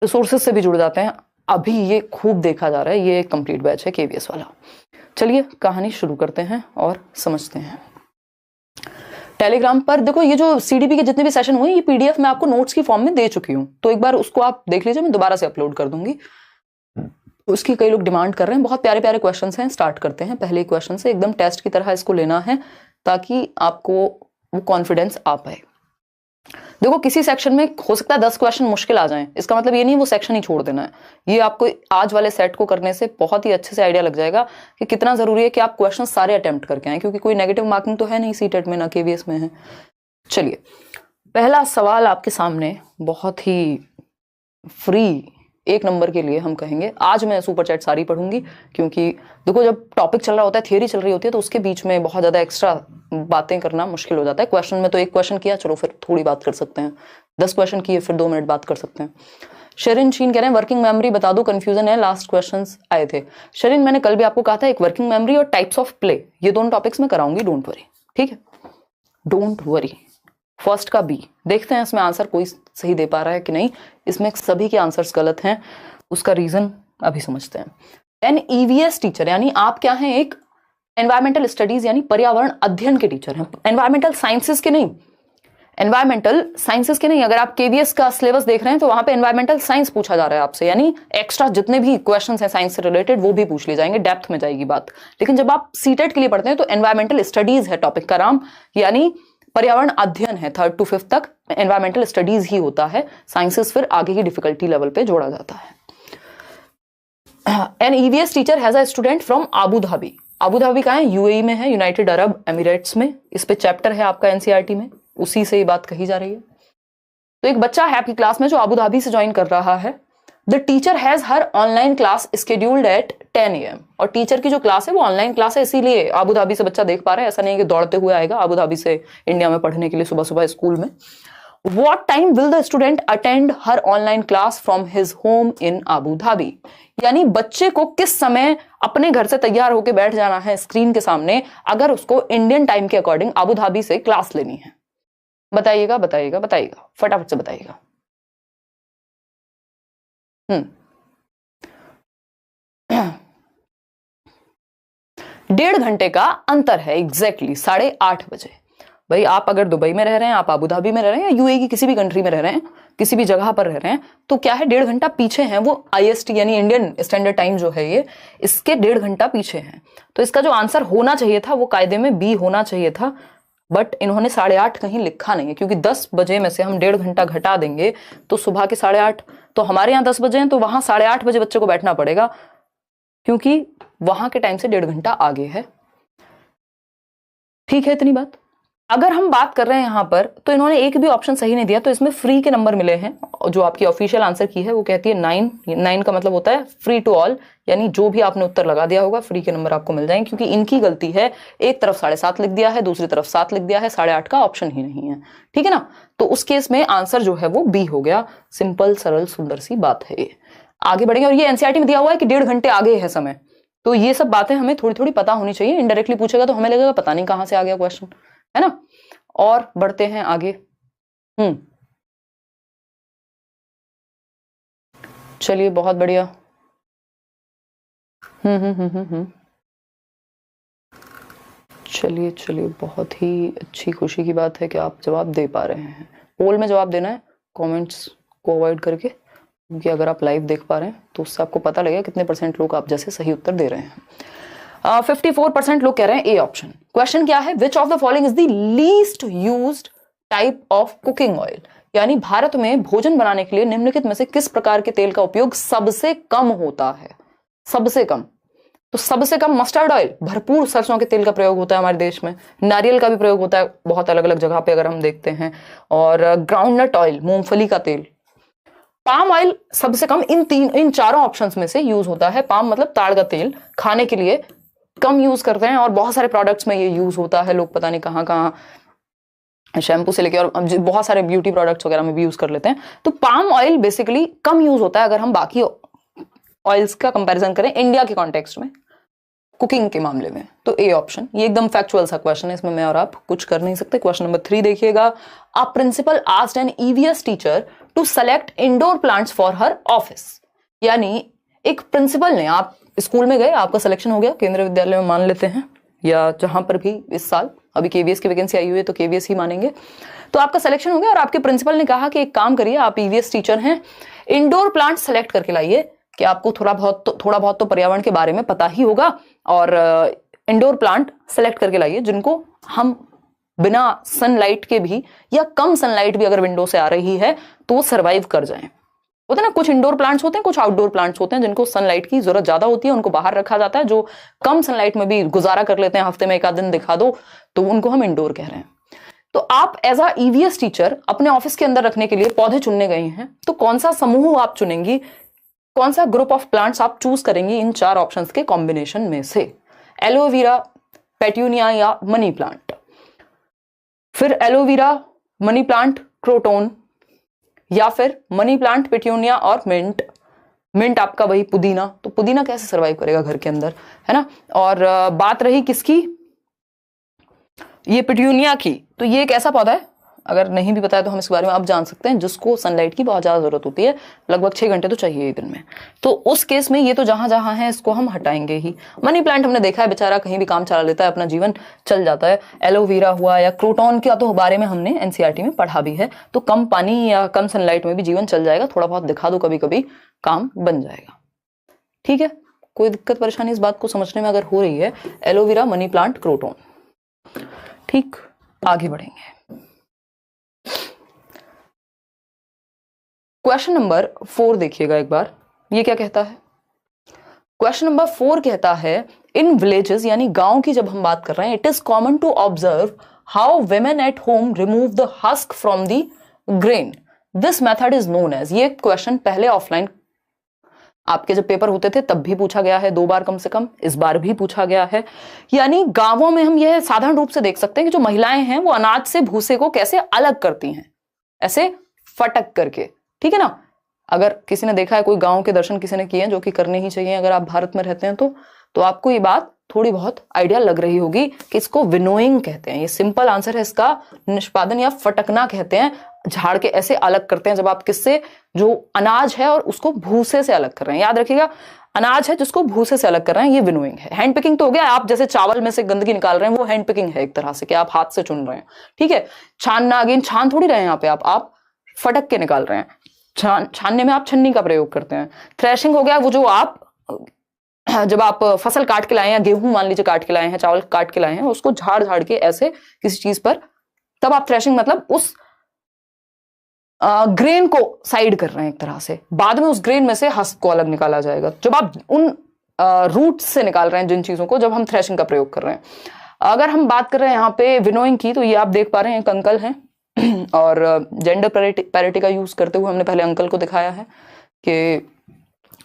Resources से भी जुड़ जाते हैं। अभी ये खूब देखा जा रहा है, ये एक कंप्लीट बैच है केवीएस वाला। चलिए कहानी शुरू करते हैं और समझते हैं। टेलीग्राम पर देखो, ये जो सीडीपी के जितने भी सेशन हुए ये पीडीएफ मैं आपको नोट्स की फॉर्म में दे चुकी हूँ, तो एक बार उसको आप देख लीजिए, मैं दोबारा से अपलोड कर दूंगी। उसकी कई लोग डिमांड कर रहे हैं, बहुत प्यारे प्यारे क्वेश्चंस हैं। स्टार्ट करते हैं पहले क्वेश्चन से, एकदम टेस्ट की तरह इसको लेना है ताकि आपको वो कॉन्फिडेंस आ पाए। देखो किसी सेक्शन में हो सकता है 10 क्वेश्चन मुश्किल आ जाएं, इसका मतलब ये नहीं वो सेक्शन ही छोड़ देना है। ये आपको आज वाले सेट को करने से बहुत ही अच्छे से आइडिया लग जाएगा कि कितना जरूरी है कि आप क्वेश्चन सारे अटेम्प्ट करके आए, क्योंकि कोई नेगेटिव मार्किंग तो है नहीं सीटेट में, ना केवीएस में है। चलिए पहला सवाल आपके सामने, बहुत ही फ्री 1 नंबर के लिए हम कहेंगे। आज मैं सुपर चैट सारी पढ़ूंगी, क्योंकि देखो जब टॉपिक चल रहा होता है, थियरी चल रही होती है, तो उसके बीच में बहुत ज्यादा एक्स्ट्रा बातें करना मुश्किल हो जाता है। क्वेश्चन में तो 1 क्वेश्चन किया, चलो फिर थोड़ी बात कर सकते हैं। 10 क्वेश्चन किए फिर 2 मिनट बात कर सकते हैं। शरीन शीन कह रहे हैं वर्किंग मेमोरी बता दो, कंफ्यूजन है, लास्ट क्वेश्चंस आए थे। शरीन मैंने कल भी आपको कहा था, एक वर्किंग मेमोरी और टाइप्स ऑफ प्ले, ये दोनों टॉपिक्स में कराऊंगी, डोंट वरी, ठीक है, डोंट वरी। फर्स्ट का बी, देखते हैं इसमें आंसर कोई सही दे पा रहा है कि नहीं। इसमें सभी के आंसर्स गलत हैं, उसका रीजन अभी समझते हैं। एन ईवीएस टीचर, यानी आप क्या हैं, एक एनवायरमेंटल स्टडीज यानी पर्यावरण अध्ययन के टीचर हैं, एनवायरमेंटल साइंसेस के नहीं, एनवायरमेंटल साइंसेस के नहीं। अगर आप केवीएस का सिलेबस देख रहे हैं तो वहां पे एनवायरमेंटल साइंस पूछा जा रहा है आपसे, यानी एक्स्ट्रा जितने भी क्वेश्चन हैं साइंस से रिलेटेड वो भी पूछ लिए जाएंगे, डेप्थ में जाएगी बात। लेकिन जब आप सीटेट के लिए पढ़ते हैं तो एनवायरमेंटल स्टडीज है टॉपिक का नाम, यानी पर्यावरण अध्ययन है। 3rd to 5th तक एनवायरमेंटल स्टडीज ही होता है, साइंसेस फिर आगे की डिफिकल्टी लेवल पे जोड़ा जाता है। An EVS teacher has a student from Abu Dhabi. Abu Dhabi कहाँ है, यूएई में है, यूनाइटेड अरब एमिरेट्स में। इस पे चैप्टर है आपका एनसीईआरटी में, उसी से ये बात कही जा रही है। तो एक बच्चा है आपकी क्लास में जो आबू धाबी से ज्वाइन कर रहा है। The teacher has her online class scheduled at 10 AM, और टीचर की जो क्लास है वो ऑनलाइन क्लास है, इसीलिए आबू धाबी से बच्चा देख पा रहा है। ऐसा नहीं है कि दौड़ते हुए आएगा आबू धाबी से इंडिया में पढ़ने के लिए सुबह सुबह स्कूल में। What time will the student attend her online class from his home in Abu Dhabi? यानी बच्चे को किस समय अपने घर से तैयार होकर बैठ जाना है स्क्रीन के सामने अगर उसको इंडियन टाइम के अकॉर्डिंग आबू धाबी से क्लास लेनी है। बताइएगा बताइएगा बताइएगा, फटाफट से बताइएगा। 1.5 घंटे का अंतर है, एग्जैक्टली 8:30 बजे। भाई आप अगर दुबई में रह रहे हैं, आप आबू धाबी में रह रहे हैं, या यूएई की किसी भी कंट्री में रह रहे हैं, किसी भी जगह पर रह रहे हैं, तो क्या है 1.5 घंटा पीछे हैं वो आईएसटी यानी इंडियन स्टैंडर्ड टाइम जो है ये, इसके 1.5 घंटा पीछे है। तो इसका जो आंसर होना चाहिए था वो कायदे में बी होना चाहिए था, बट इन्होंने 8:30 कहीं लिखा नहीं है, क्योंकि 10 बजे में से हम 1.5 घंटा घटा देंगे तो सुबह के 8:30, तो हमारे यहाँ 10 बजे हैं तो वहां 8:30 बजे बच्चे को बैठना पड़ेगा, क्योंकि वहां के टाइम से 1.5 घंटा आगे है। ठीक है इतनी बात। अगर हम बात कर रहे हैं यहां पर, तो इन्होंने एक भी ऑप्शन सही नहीं दिया, तो इसमें फ्री के नंबर मिले हैं। जो आपकी ऑफिशियल आंसर की है वो कहती है 9 का मतलब होता है फ्री टू ऑल, यानी जो भी आपने उत्तर लगा दिया होगा फ्री के नंबर आपको मिल जाएंगे, क्योंकि इनकी गलती है, एक तरफ 7:30 लिख दिया है, दूसरी तरफ 7 लिख दिया है, 8:30 का ऑप्शन ही नहीं है। ठीक है ना, तो उस केस में आंसर जो है वो बी हो गया। सिंपल सरल सुंदर सी बात है ये। आगे बढ़ेंगे, और ये एनसीईआरटी में दिया हुआ है कि 1.5 घंटे आगे है समय, तो ये सब बातें हमें थोड़ी थोड़ी पता होनी चाहिए। इनडायरेक्टली पूछेगा तो हमें लगेगा पता नहीं कहां से आ गया क्वेश्चन, है ना। और बढ़ते हैं आगे। चलिए बहुत बढ़िया। चलिए चलिए, बहुत ही अच्छी खुशी की बात है कि आप जवाब दे पा रहे हैं। पोल में जवाब देना है, कमेंट्स को अवॉइड करके, क्योंकि अगर आप लाइव देख पा रहे हैं तो उससे आपको पता लगेगा कितने % लोग आप जैसे सही उत्तर दे रहे हैं। 54% लोग कह रहे हैं ए ऑप्शन। क्वेश्चन क्या है, which of the following is the least used type of cooking oil, यानी भारत में भोजन बनाने के लिए निम्नलिखित में से किस प्रकार के तेल का उपयोग सबसे कम होता है। सबसे कम, तो सबसे कम मस्टर्ड ऑयल, भरपूर सरसों के तेल का प्रयोग होता है हमारे देश में। नारियल का भी प्रयोग होता है बहुत अलग अलग जगह पे अगर हम देखते हैं, और ग्राउंडनट ऑयल, मूंगफली का तेल। पाम ऑयल सबसे कम इन चारों ऑप्शंस में से यूज होता है। पाम मतलब ताड़ का तेल, खाने के लिए कम यूज करते हैं, और बहुत सारे प्रोडक्ट्स में ये यूज होता है। लोग पता नहीं कहाँ कहाँ शैम्पू से लेके और बहुत सारे ब्यूटी प्रोडक्ट्स वगैरह में भी यूज कर लेते हैं। तो पाम ऑयल बेसिकली कम यूज होता है अगर हम बाकी ऑयल्स का कंपैरिजन करें इंडिया के कॉन्टेक्स्ट में, कुकिंग के मामले में। तो ए ऑप्शन, ये एकदम फैक्चुअल सा क्वेश्चन है, इसमें मैं और आप कुछ कर नहीं सकते। क्वेश्चन नंबर 3 देखिएगा। A principal asked an EVS teacher to select indoor plants for her office. यानी एक प्रिंसिपल ने, आप स्कूल में गए, आपका सिलेक्शन हो गया केंद्रीय विद्यालय में मान लेते हैं, या जहां पर भी इस साल अभी केवीएस की वैकेंसी आई हुई है तो केवीएस ही मानेंगे, तो आपका सिलेक्शन हो गया और आपके प्रिंसिपल ने कहा कि एक काम करिए, आप ईवीएस टीचर हैं, इंडोर प्लांट सेलेक्ट करके लाइए कि आपको थोड़ा बहुत तो पर्यावरण के बारे में पता ही होगा, और इंडोर प्लांट सेलेक्ट करके लाइए जिनको हम बिना सनलाइट के भी, या कम सनलाइट भी अगर विंडो से आ रही है तो वो सर्वाइव कर जाएं। होते ना, कुछ इंडोर प्लांट्स होते हैं, कुछ आउटडोर प्लांट्स होते हैं जिनको सनलाइट की जरूरत ज्यादा होती है, उनको बाहर रखा जाता है। जो कम सनलाइट में भी गुजारा कर लेते हैं, हफ्ते में एक आध दिन दिखा दो, तो उनको हम इंडोर कह रहे हैं। तो आप एज अ ईवीएस टीचर अपने ऑफिस के अंदर रखने के लिए पौधे चुनने गए हैं, तो कौन सा समूह आप चुनेंगी, कौन सा ग्रुप ऑफ प्लांट्स आप चूज करेंगी इन 4 ऑप्शंस के कॉम्बिनेशन में से? एलोवेरा, पेट्यूनिया या मनी प्लांट? फिर एलोवेरा, मनी प्लांट, क्रोटोन, या फिर मनी प्लांट, पेट्यूनिया और मिंट। मिंट आपका वही पुदीना, तो पुदीना कैसे सरवाइव करेगा घर के अंदर, है ना। और बात रही किसकी, ये पेट्यूनिया की, तो ये एक ऐसा पौधा है, अगर नहीं भी बताया तो हम इसके बारे में अब जान सकते हैं, जिसको सनलाइट की बहुत ज्यादा जरूरत होती है, लगभग 6 घंटे तो चाहिए ही दिन में। तो उस केस में ये तो जहां जहां है इसको हम हटाएंगे ही। मनी प्लांट हमने देखा है बेचारा कहीं भी काम चला लेता है, अपना जीवन चल जाता है। एलोवेरा हुआ या क्रोटॉन का तो बारे में हमने एनसीईआरटी में पढ़ा भी है, तो कम पानी या कम सनलाइट में भी जीवन चल जाएगा, थोड़ा बहुत दिखा दो कभी कभी, काम बन जाएगा। ठीक है, कोई दिक्कत परेशानी इस बात को समझने में अगर हो रही है? Aloe vera, money plant, croton. ठीक, आगे बढ़ेंगे। क्वेश्चन नंबर 4 देखिएगा एक बार, ये क्या कहता है? क्वेश्चन नंबर 4 कहता है, इन विलेजेस, यानी गांव की जब हम बात कर रहे हैं, it is common to observe how women at home remove the husk from the grain, this method is known as. ये क्वेश्चन पहले ऑफलाइन आपके जब पेपर होते थे तब भी पूछा गया है 2 बार कम से कम, इस बार भी पूछा गया है। यानी गांवों में हम यह साधारण रूप से देख सकते हैं कि जो महिलाएं हैं वो अनाज से भूसे को कैसे अलग करती हैं, ऐसे फटक करके। ठीक है ना, अगर किसी ने देखा है, कोई गांव के दर्शन किसी ने किए हैं, जो कि करने ही चाहिए अगर आप भारत में रहते हैं तो आपको ये बात थोड़ी बहुत आइडिया लग रही होगी कि इसको विनोइंग कहते हैं। ये सिंपल आंसर है इसका, निष्पादन या फटकना कहते हैं। झाड़ के ऐसे अलग करते हैं जब आप किससे, जो अनाज है और उसको भूसे से अलग कर रहे हैं। याद रखिएगा, अनाज है जिसको भूसे से अलग कर रहे हैं, ये विनोइंग है। हैंड पिकिंग तो हो गया, आप जैसे चावल में से गंदगी निकाल रहे हैं, वो हैंड पिकिंग है एक तरह से, कि आप हाथ से चुन रहे हैं। ठीक है, छानना, अगेन छान थोड़ी रहे हैं यहाँ पे, आप फटक के निकाल रहे हैं। छानने में आप छन्नी का प्रयोग करते हैं। थ्रेशिंग हो गया वो जो आप जब आप फसल काट के लाए हैं, गेहूं मान लीजिए काट के लाए हैं, चावल काट के लाए हैं, उसको झाड़ झाड़ के ऐसे किसी चीज पर, तब आप थ्रेशिंग मतलब उस ग्रेन को साइड कर रहे हैं एक तरह से। बाद में उस ग्रेन में से हस्क को अलग निकाला जाएगा, जब आप उन रूट से निकाल रहे हैं जिन चीजों को, जब हम थ्रेशिंग का प्रयोग कर रहे हैं। अगर हम बात कर रहे हैं यहाँ पे विनोइंग की, तो ये आप देख पा रहे हैं एक अंकल हैं और जेंडर पैरिटी का यूज करते हुए हमने पहले अंकल को दिखाया है कि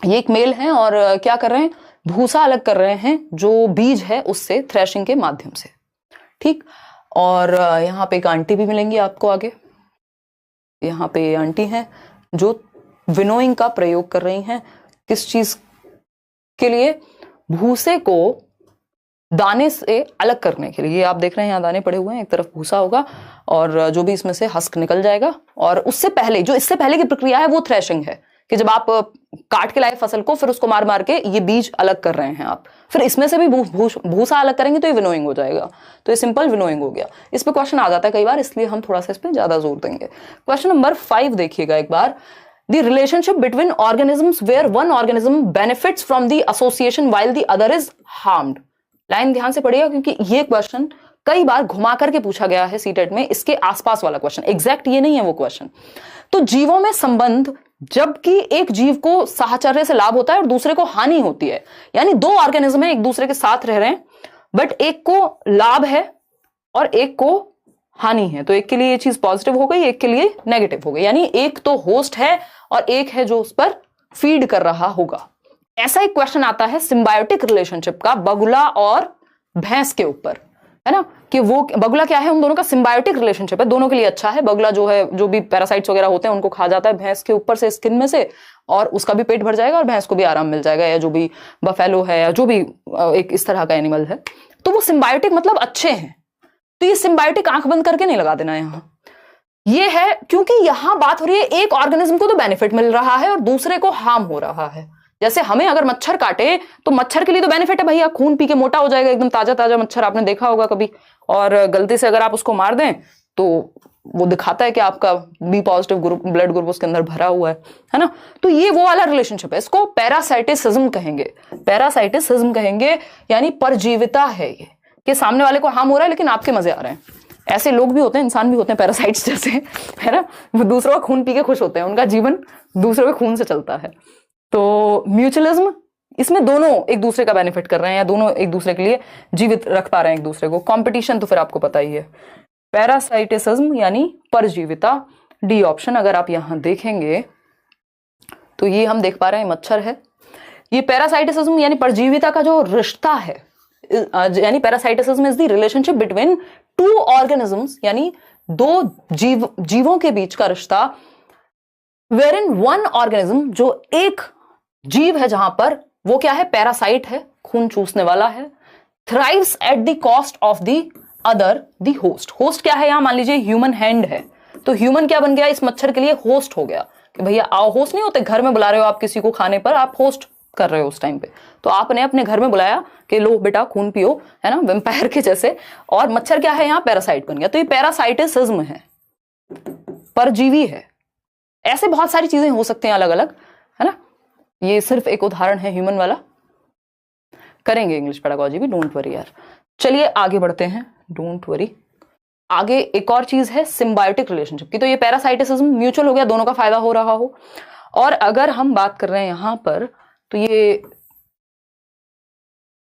ये एक मेल है और क्या कर रहे हैं, भूसा अलग कर रहे हैं जो बीज है उससे, थ्रेशिंग के माध्यम से। ठीक, और यहाँ पे एक आंटी भी मिलेंगी आपको आगे, यहाँ पे आंटी हैं जो विनोइंग का प्रयोग कर रही हैं। किस चीज के लिए? भूसे को दाने से अलग करने के लिए। आप देख रहे हैं यहाँ दाने पड़े हुए हैं, एक तरफ भूसा होगा और जो भी इसमें से हस्क निकल जाएगा। और उससे पहले, जो इससे पहले की प्रक्रिया है वो थ्रेशिंग है, कि जब आप काट के लाए फसल को, फिर उसको मार मार के ये बीज अलग कर रहे हैं आप, फिर इसमें से भी भूसा अलग करेंगे तो ये विनोइंग हो जाएगा। तो ये सिंपल विनोइंग हो गया। इस पे क्वेश्चन आ जाता है कई बार, इसलिए हम थोड़ा सा इस पे ज्यादा जोर देंगे। क्वेश्चन नंबर 5 देखिएगा एक बार, The relationship between organisms where one organism benefits from the association while the other is harmed। Line ध्यान से पढ़िएगा क्योंकि ये क्वेश्चन कई बार घुमा करके पूछा गया है सीटेट में, इसके आसपास वाला क्वेश्चन, एग्जैक्ट ये नहीं है वो क्वेश्चन। तो जीवों में संबंध, जबकि एक जीव को साहचर्य से लाभ होता है और दूसरे को हानि होती है, यानी 2 ऑर्गेनिज्म है एक दूसरे के साथ रह रहे हैं, बट एक को लाभ है और एक को हानि है, तो एक के लिए ये चीज पॉजिटिव हो गई, एक के लिए नेगेटिव हो गई। यानी एक तो होस्ट है और एक है जो उस पर फीड कर रहा होगा। ऐसा एक क्वेश्चन आता है सिम्बायोटिक रिलेशनशिप का बगुला और भैंस के ऊपर, है ना, कि वो बगुला क्या है, उन दोनों का सिम्बायोटिक रिलेशनशिप है, दोनों के लिए अच्छा है। बगुला जो है, जो भी पैरासाइट्स वगैरह होते हैं उनको खा जाता है भैंस के ऊपर से, स्किन में से, और उसका भी पेट भर जाएगा और भैंस को भी आराम मिल जाएगा, या जो भी बफेलो है या जो भी एक इस तरह का एनिमल है, तो वो सिम्बायोटिक मतलब अच्छे हैं। तो ये सिम्बायोटिक आंख बंद करके नहीं लगा देना यहाँ, ये है क्योंकि यहां बात हो रही है एक ऑर्गेनिज्म को तो बेनिफिट मिल रहा है और दूसरे को हार्म हो रहा है। जैसे हमें अगर मच्छर काटे तो मच्छर के लिए तो बेनिफिट है भैया, खून पी के मोटा हो जाएगा, एकदम ताजा ताजा मच्छर आपने देखा होगा कभी। और गलती से अगर आप उसको मार दें तो वो दिखाता है कि आपका B positive group blood group उसके अंदर भरा हुआ है ना। तो ये वो वाला रिलेशनशिप है, इसको पैरासाइटिसिज्म कहेंगे। पैरासाइटिसिज्म कहेंगे यानी परजीविता है ये, कि सामने वाले को हार्म हो रहा है लेकिन आपके मजे आ रहे हैं। ऐसे लोग भी होते हैं, इंसान भी होते हैं पैरासाइट्स जैसे, है ना, वो दूसरों का खून पी के खुश होते हैं, उनका जीवन दूसरों के खून से चलता है। तो म्यूचुअलिज्म, इसमें दोनों एक दूसरे का बेनिफिट कर रहे हैं या दोनों एक दूसरे के लिए जीवित रख पा रहे हैं एक दूसरे को। कंपटीशन तो फिर आपको पता ही है। पैरासाइटिसिज्म यानी परजीविता, डी ऑप्शन अगर आप यहां देखेंगे तो ये हम देख पा रहे हैं मच्छर है। ये पैरासाइटिसिज्म यानी परजीविता का जो रिश्ता है, यानी parasitism is the relationship between two organisms, यानी दो जीवों के बीच का रिश्ता, वेर इन वन ऑर्गेनिज्म, जो एक जीव है जहां पर वो क्या है, पैरासाइट है, खून चूसने वाला है, thrives at the cost of the other the host. Host क्या है, यहां मान लीजिए ह्यूमन हैंड है, तो ह्यूमन क्या बन गया इस मच्छर के लिए, होस्ट हो गया कि भैया आओ। होस्ट नहीं होते, घर में बुला रहे हो आप किसी को खाने पर, आप होस्ट कर रहे हो उस टाइम पे, तो आपने अपने घर में बुलाया कि लो बेटा खून पियो, है ना, वेम्पायर के जैसे। और मच्छर क्या है, यहां पैरासाइट बन गया। तो ये पैरासाइटिसिज्म है, परजीवी है। ऐसे बहुत सारी चीजें हो सकती हैं अलग अलग, है ना। ये सिर्फ एक उदाहरण है ह्यूमन वाला, करेंगे इंग्लिश पेडागोजी भी, डोंट वरी यार। चलिए आगे बढ़ते हैं, डोंट वरी। आगे एक और चीज है सिम्बायोटिक रिलेशनशिप की। तो ये पैरासाइटिसिज्म म्यूचुअल हो गया, दोनों का फायदा हो रहा हो। और अगर हम बात कर रहे हैं यहां पर, तो ये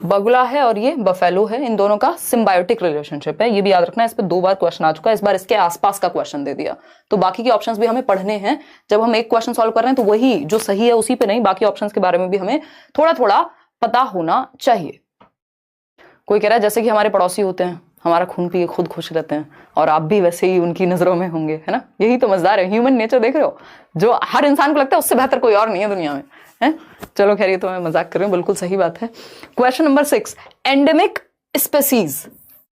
बगुला है और ये बफेलो है, इन दोनों का सिम्बायोटिक रिलेशनशिप है। ये भी याद रखना है, इस पर 2 बार क्वेश्चन आ चुका है, इस बार इसके आसपास का क्वेश्चन दे दिया। तो बाकी के ऑप्शंस भी हमें पढ़ने हैं। जब हम एक क्वेश्चन सॉल्व कर रहे हैं तो वही जो सही है उसी पे नहीं, बाकी ऑप्शंस के बारे में भी हमें थोड़ा थोड़ा पता होना चाहिए। कोई कह रहा है जैसे कि हमारे पड़ोसी होते हैं, हमारा खून पी के खुद खुश रहते हैं, और आप भी वैसे ही उनकी नजरों में होंगे, है ना। यही तो मजेदार है, ह्यूमन नेचर देख रहे हो, जो हर इंसान को लगता है उससे बेहतर कोई और नहीं है दुनिया में, है। चलो खैर ये तो मैं मजाक कर रही हूँ, बिल्कुल सही बात है। क्वेश्चन नंबर 6, एंडेमिक स्पेसीज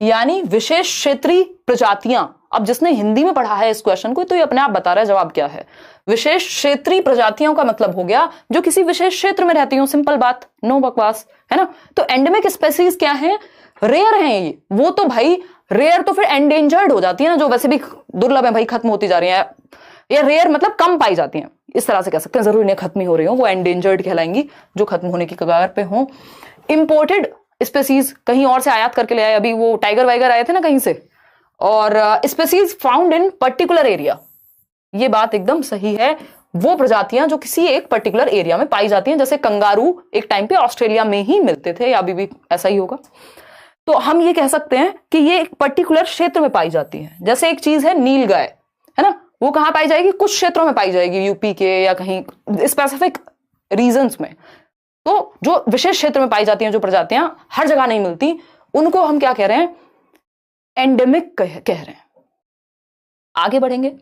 यानी विशेष क्षेत्रीय प्रजातियां। अब जिसने हिंदी में पढ़ा है इस क्वेश्चन को, तो ये अपने आप बता रहा है जवाब क्या है। विशेष क्षेत्रीय प्रजातियों का मतलब हो गया जो किसी विशेष क्षेत्र में रहती हो, सिंपल बात, नो बकवास, है ना। तो एंडेमिक स्पेसीज क्या है, रेयर हैं ये। वो तो भाई रेयर तो फिर एंडेंजर्ड हो जाती है ना, जो वैसे भी दुर्लभ है भाई, खत्म होती जा रही है। या रेयर मतलब कम पाई जाती हैं, इस तरह से कह सकते हैं, जरूरी नहीं खत्म ही हो रही हो, वो एंडेंजर्ड कहलाएंगी, जो खत्म होने की कगार पे हो। इंपोर्टेड स्पेसीज कहीं और से आयात करके ले आए, अभी वो टाइगर वाइगर आए थे ना कहीं से। और species found in particular area, ये बात एकदम सही है। वो प्रजातियां जो किसी एक पर्टिकुलर एरिया में पाई जाती हैं, जैसे कंगारू एक टाइम पे ऑस्ट्रेलिया में ही मिलते थे, या अभी भी ऐसा ही होगा। तो हम ये कह सकते हैं कि ये एक पर्टिकुलर क्षेत्र में पाई जाती है। जैसे एक चीज है नील गाय, है ना, वो कहां पाई जाएगी, कुछ क्षेत्रों में पाई जाएगी, यूपी के या कहीं स्पेसिफिक रीजन्स में। तो जो विशेष क्षेत्र में पाई जाती हैं जो प्रजातियां, हर जगह नहीं मिलती, उनको हम क्या कह रहे हैं, एंडेमिक कह रहे हैं। आगे बढ़ेंगे,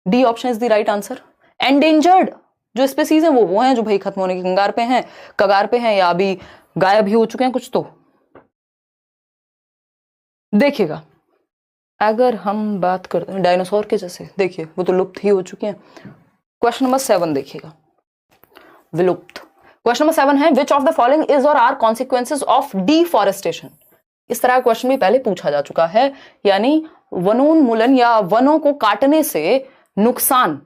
D option is the right answer. Endangered जो स्पेसीज है वो हैं जो भाई खत्म होने की कगार पे हैं, या अभी गायब ही हो चुके हैं कुछ। तो देखिएगा, अगर हम बात करते हैं डायनासोर के जैसे, देखिए वो तो लुप्त ही हो चुके हैं। क्वेश्चन नंबर 7 देखिएगा, विलुप्त। क्वेश्चन नंबर 7 है, which of the following is और आर कॉन्सिक्वेंसेज ऑफ डिफॉरेस्टेशन। इस तरह का क्वेश्चन भी पहले पूछा जा चुका है, यानी वनोन्मूलन या वनों को काटने से नुकसान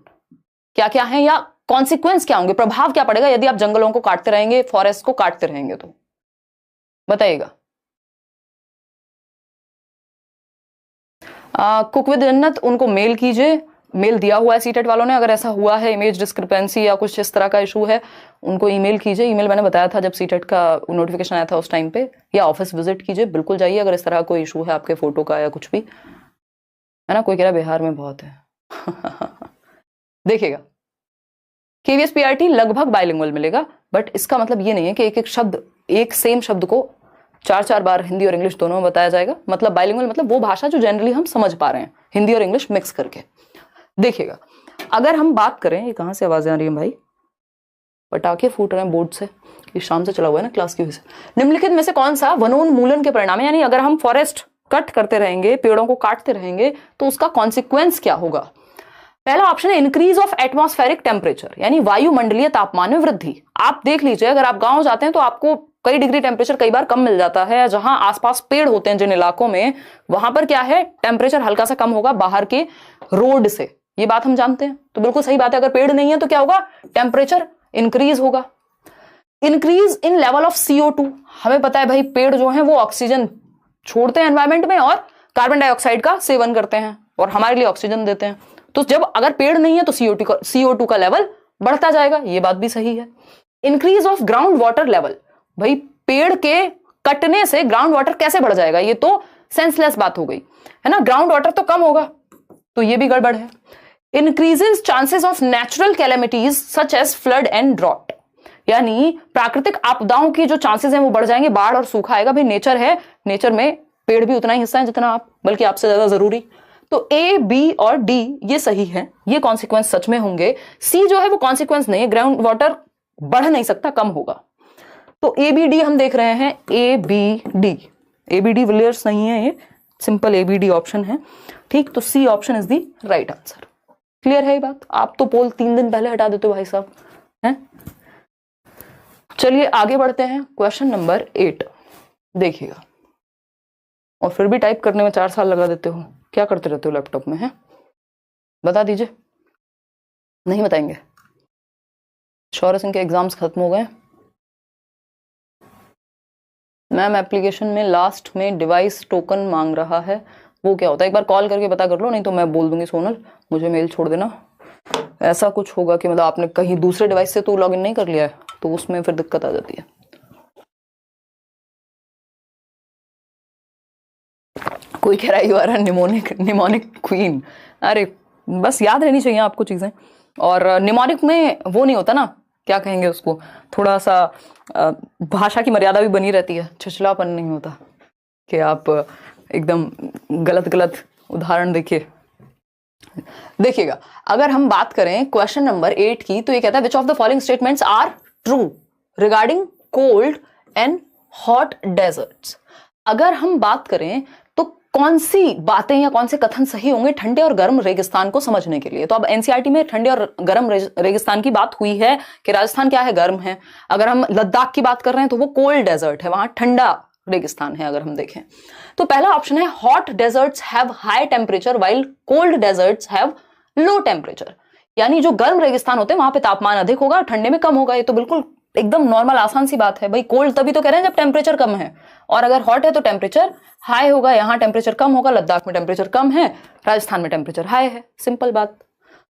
क्या क्या है, या कॉन्सिक्वेंस क्या होंगे, प्रभाव क्या पड़ेगा यदि आप जंगलों को काटते रहेंगे, फॉरेस्ट को काटते रहेंगे। तो बताइएगा। कुक विद जन्नत, उनको मेल कीजिए, मेल दिया हुआ है सीटेट वालों ने, अगर ऐसा हुआ है इमेज डिस्क्रिपेंसी या कुछ इस तरह का इशू है, उनको ईमेल कीजिए। ईमेल मैंने बताया था जब सीटेट का नोटिफिकेशन आया था उस टाइम पे, या ऑफिस विजिट कीजिए, बिल्कुल जाइए अगर इस तरह कोई इशू है आपके फोटो का या कुछ भी, है ना। कोई कह रहा है बिहार में बहुत है देखिएगा, केवीएस पीआरटी लगभग बाइलिंगुअल मिलेगा, बट इसका मतलब ये नहीं है कि एक एक शब्द, एक सेम शब्द को 4-4 बार हिंदी और इंग्लिश दोनों में बताया जाएगा। मतलब बाइलिंगुअल मतलब वो भाषा जो जनरली हम समझ पा रहे हैं, हिंदी और इंग्लिश मिक्स करके। देखिएगा, अगर हम बात करें, ये कहां से आवाजें आ रही हैं भाई, पटाखे फूट रहे हैं बोर्ड से, ये शाम से चला हुआ है ना क्लास की वजह से। निम्नलिखित में से कौन सा वनोन्मूलन के परिणाम है, यानी अगर हम फॉरेस्ट कट करते रहेंगे, पेड़ों को काटते रहेंगे, तो उसका कॉन्सिक्वेंस क्या होगा? पहला ऑप्शन है इंक्रीज ऑफ एटमॉस्फेरिक टेम्परेचर, यानी वायुमंडलीय तापमान में वृद्धि। आप देख लीजिए, अगर आप गांव जाते हैं तो आपको कई डिग्री टेम्परेचर कई बार कम मिल जाता है। जहां आसपास पेड़ होते हैं जिन इलाकों में, वहां पर क्या है, टेम्परेचर हल्का सा कम होगा बाहर के रोड से, ये बात हम जानते हैं। तो बिल्कुल सही बात है, अगर पेड़ नहीं है तो क्या होगा, टेम्परेचर इंक्रीज होगा। Increase in level of CO2, हमें पता है भाई पेड़ जो है वो ऑक्सीजन छोड़ते हैं एनवायरमेंट में और कार्बन डाइऑक्साइड का सेवन करते हैं और हमारे लिए ऑक्सीजन देते हैं। तो जब अगर पेड़ नहीं है तो CO2 का लेवल बढ़ता जाएगा, ये बात भी सही है। Increase of ground water level, भाई पेड़ के कटने से ग्राउंड वाटर कैसे बढ़ जाएगा, ये तो सेंसलेस बात हो गई है ना, ग्राउंड वाटर तो कम होगा, तो ये भी गड़बड़ है। Increases chances of natural calamities such as flood and drought, यानी प्राकृतिक आपदाओं की जो चांसेस हैं वो बढ़ जाएंगे, बाढ़ और सूखा आएगा। भाई नेचर है, नेचर में पेड़ भी उतना ही हिस्सा है जितना आप, बल्कि आपसे ज्यादा जरूरी। तो A, B और D ये सही है, ये कॉन्सिक्वेंस सच में होंगे। C जो है वो कॉन्सिक्वेंस नहीं है, ग्राउंड वाटर बढ़ नहीं सकता, कम होगा। तो A, B, D हम देख रहे हैं, A, B, D, A, B, D Villiers नहीं है, ये simple A, B, D option है, ठीक। तो C option is the right answer. Clear है ये बात? आप तो पोल 3 दिन पहले हटा देते हो भाई साहब, हैं? चलिए आगे बढ़ते हैं, क्वेश्चन नंबर 8 देखिएगा। और फिर भी टाइप करने में 4 साल लगा देते हो, क्या करते रहते हो लैपटॉप में, है? बता दीजिए। नहीं बताएंगे? शौर्य सिंह के एग्जाम्स खत्म हो गए। मैम एप्लीकेशन में लास्ट में डिवाइस टोकन मांग रहा है, वो क्या होता है? एक बार कॉल करके पता कर लो, नहीं तो मैं बोल दूंगी सोनल, मुझे मेल छोड़ देना। ऐसा कुछ होगा कि मतलब आपने कहीं दूसरे डिवाइस से तो लॉगिन नहीं कर लिया है, तो उसमें फिर दिक्कत आ जाती है। कोई कह रहा है यू आर निमोनिक क्वीन। अरे बस याद रहनी चाहिए आपको चीजें। और निमोनिक में वो नहीं होता ना, क्या कहेंगे उसको, थोड़ा सा भाषा की मर्यादा भी बनी रहती है, छिछलापन नहीं होता कि आप एकदम गलत उदाहरण देखिएगा। अगर हम बात करें क्वेश्चन नंबर 8 की, तो ये कहता है which of the following statements are true regarding cold and hot deserts. अगर हम बात करें तो कौन सी बातें या कौन से कथन सही होंगे ठंडे और गर्म रेगिस्तान को समझने के लिए? तो अब एनसीईआरटी में ठंडे और गर्म रेगिस्तान की बात हुई है कि राजस्थान क्या है, गर्म है। अगर हम लद्दाख की बात कर रहे हैं तो वो कोल्ड डेजर्ट है, वहां ठंडा रेगिस्तान है। अगर हम देखें तो पहला ऑप्शन है hot deserts have high temperature while cold deserts have low temperature, यानी जो गर्म रेगिस्तान होते हैं वहां पे तापमान अधिक होगा, ठंडे में कम होगा। ये तो बिल्कुल एकदम नॉर्मल आसान सी बात है भाई। कोल्ड तभी तो कह रहे हैं जब टेम्परेचर कम है, और अगर हॉट है तो टेम्परेचर हाई होगा। यहाँ टेम्परेचर कम होगा, लद्दाख में टेम्परेचर कम है, राजस्थान में टेम्परेचर हाई है, सिंपल बात।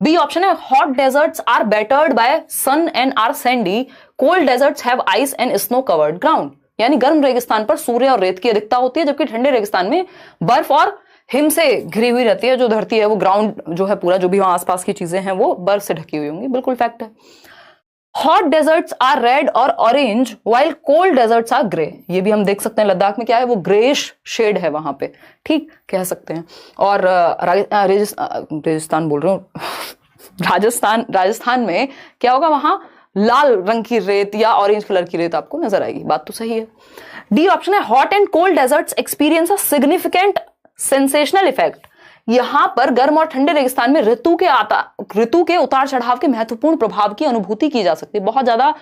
बी ऑप्शन है hot deserts are battered by sun and are sandy, cold deserts have ice and snow covered ground, यानी गर्म रेगिस्तान पर सूर्य और रेत की अधिकता होती है, जबकि ठंडे रेगिस्तान में बर्फ और हिम से घिरी हुई रहती है। जो धरती है वो ग्राउंड जो है पूरा, जो भी वहां आसपास की चीजें हैं वो बर्फ से ढकी हुई होंगी, बिल्कुल फैक्ट है। हॉट डेजर्ट्स आर रेड और orange while cold deserts are grey, ये भी हम देख सकते हैं लद्दाख में क्या है, वो ग्रेश शेड है वहां पे, ठीक कह सकते हैं। और रेगिस्तान बोल रहे हूँ राजस्थान में क्या होगा, वहां लाल रंग की रेत या ऑरेंज कलर की रेत आपको नजर आएगी, बात तो सही है। डी ऑप्शन है hot and cold deserts experience a significant sensational effect, यहां पर गर्म और ठंडे रेगिस्तान में ऋतु के उतार चढ़ाव के महत्वपूर्ण प्रभाव की अनुभूति की जा सकती है। बहुत ज्यादा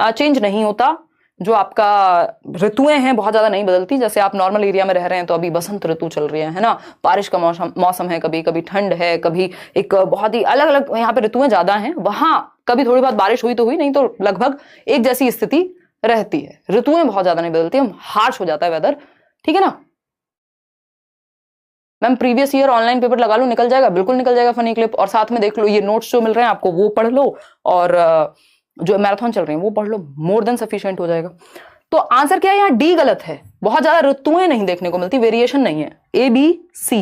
चेंज नहीं होता, जो आपका ऋतुएं हैं बहुत ज्यादा नहीं बदलती। जैसे आप नॉर्मल एरिया में रह रहे हैं तो अभी बसंत ऋतु चल रही है ना, बारिश का मौसम है, कभी कभी ठंड है, कभी एक बहुत ही अलग अलग यहाँ पे ऋतुएं ज्यादा हैं। वहां कभी थोड़ी बहुत बारिश हुई तो हुई, नहीं तो लगभग एक जैसी स्थिति रहती है। ऋतुएं बहुत ज्यादा नहीं बदलती, हम हार्श हो जाता है वेदर, ठीक है ना। Ma'am previous year online paper लगा लो, निकल जाएगा, बिल्कुल निकल जाएगा फनी क्लिप। और साथ में देख लो ये नोट्स जो मिल रहे हैं आपको वो पढ़ लो, और जो मैराथन चल रहे हैं वो पढ़ लो, मोर देन सफिशिएंट हो जाएगा। तो आंसर क्या है, यहाँ डी गलत है, बहुत ज्यादा ऋतुएं नहीं देखने को मिलती, वेरिएशन नहीं है। A B C,